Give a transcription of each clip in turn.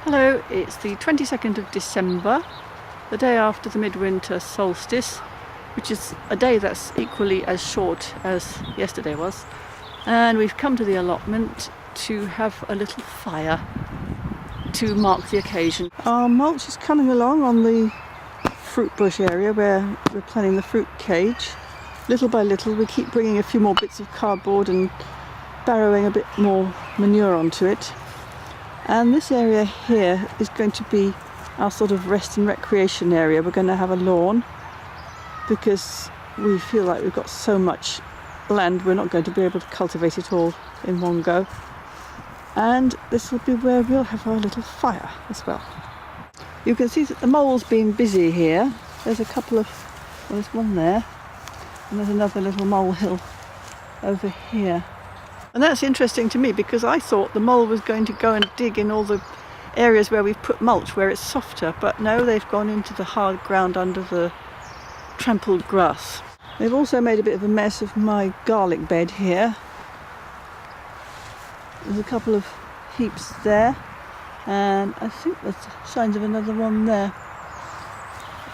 Hello, it's the 22nd of December, the day after the Midwinter solstice, which is a day that's equally as short as yesterday was. And we've come to the allotment to have a little fire to mark the occasion. Our mulch is coming along on the fruit bush area where we're planning the fruit cage. Little by little we keep bringing a few more bits of cardboard and barrowing a bit more manure onto it. And this area here is going to be our sort of rest and recreation area. We're going to have a lawn because we feel like we've got so much land we're not going to be able to cultivate it all in one go. And this will be where we'll have our little fire as well. You can see that the mole's been busy here. There's a couple of, well, there's one there, and there's another little molehill over here. And that's interesting to me because I thought the mole was going to go and dig in all the areas where we've put mulch, where it's softer, but no, they've gone into the hard ground under the trampled grass. They've also made a bit of a mess of my garlic bed here. There's a couple of heaps there, and I think there's signs of another one there.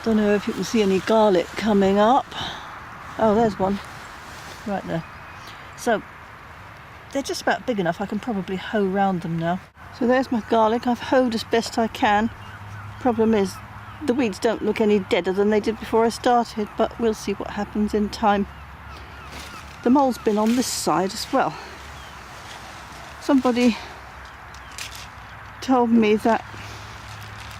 Don't know if you can see any garlic coming up. Oh, there's one right there. So they're just about big enough, I can probably hoe round them now. So there's my garlic, I've hoed as best I can. Problem is, the weeds don't look any deader than they did before I started, but we'll see what happens in time. The mole's been on this side as well. Somebody told me that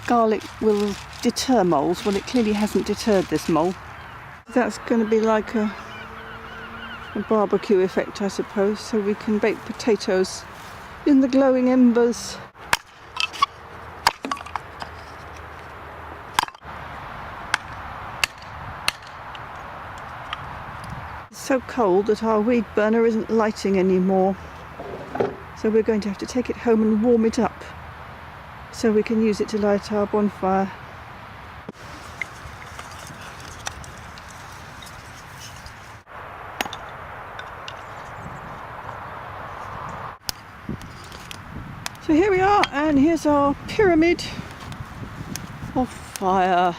garlic will deter moles. Well, it clearly hasn't deterred this mole. That's going to be like a barbecue effect, I suppose, so we can bake potatoes in the glowing embers. It's so cold that our weed burner isn't lighting anymore, so we're going to have to take it home and warm it up so we can use it to light our bonfire. So here we are, and here's our pyramid of fire,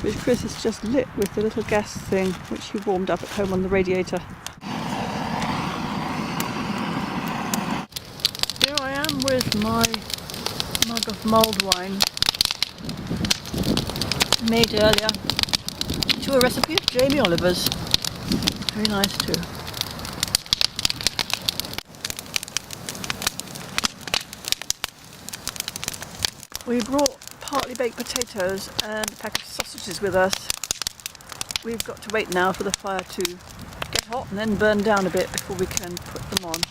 which Chris has just lit with the little gas thing, which he warmed up at home on the radiator. Here I am with my mug of mulled wine, made earlier to a recipe of Jamie Oliver's. Very nice too. We brought partly baked potatoes and a pack of sausages with us. We've got to wait now for the fire to get hot and then burn down a bit before we can put them on.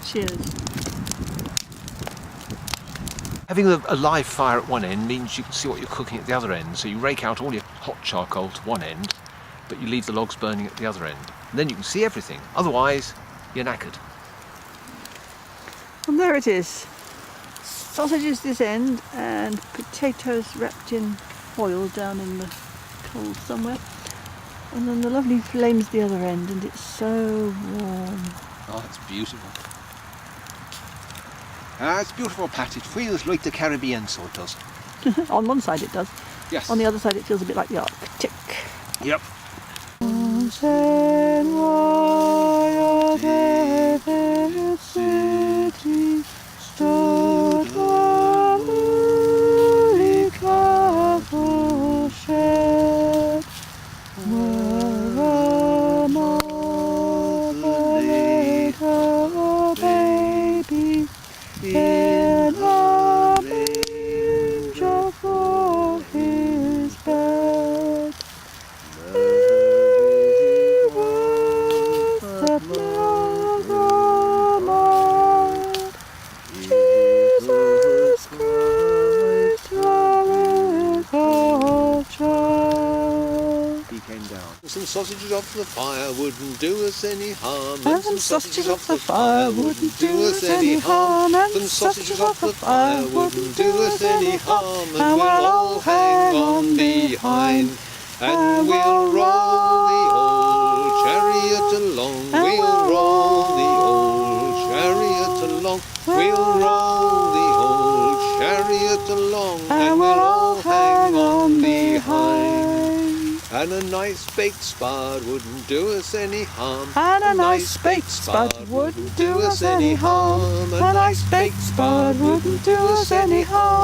Cheers. Having a live fire at one end means you can see what you're cooking at the other end, so you rake out all your hot charcoal to one end, but you leave the logs burning at the other end. And then you can see everything, otherwise you're knackered. And there it is. Sausages this end and potatoes wrapped in foil down in the coals somewhere. And then the lovely flames the other end, and it's so warm. Oh, it's beautiful. It's beautiful, Pat. It feels like the Caribbean, so it does. On one side it does. Yes. On the other side it feels a bit like the Arctic. Yep. City stood one careful shed, where a mother laid her baby in a manger for his bed. He was the Jesus Christ, our child. He came down. Some sausages off the fire wouldn't do us any harm. And some sausages off the fire wouldn't do us any harm. And some sausages off the fire wouldn't do us any harm. And we'll all hang on behind, and we'll roll the old chariot along. We'll roll the old chariot along. We'll roll the old chariot along, and we'll all hang on behind. And a nice baked spud wouldn't do us any harm. And a nice baked spud wouldn't do us any harm. A nice baked spud wouldn't do us any harm.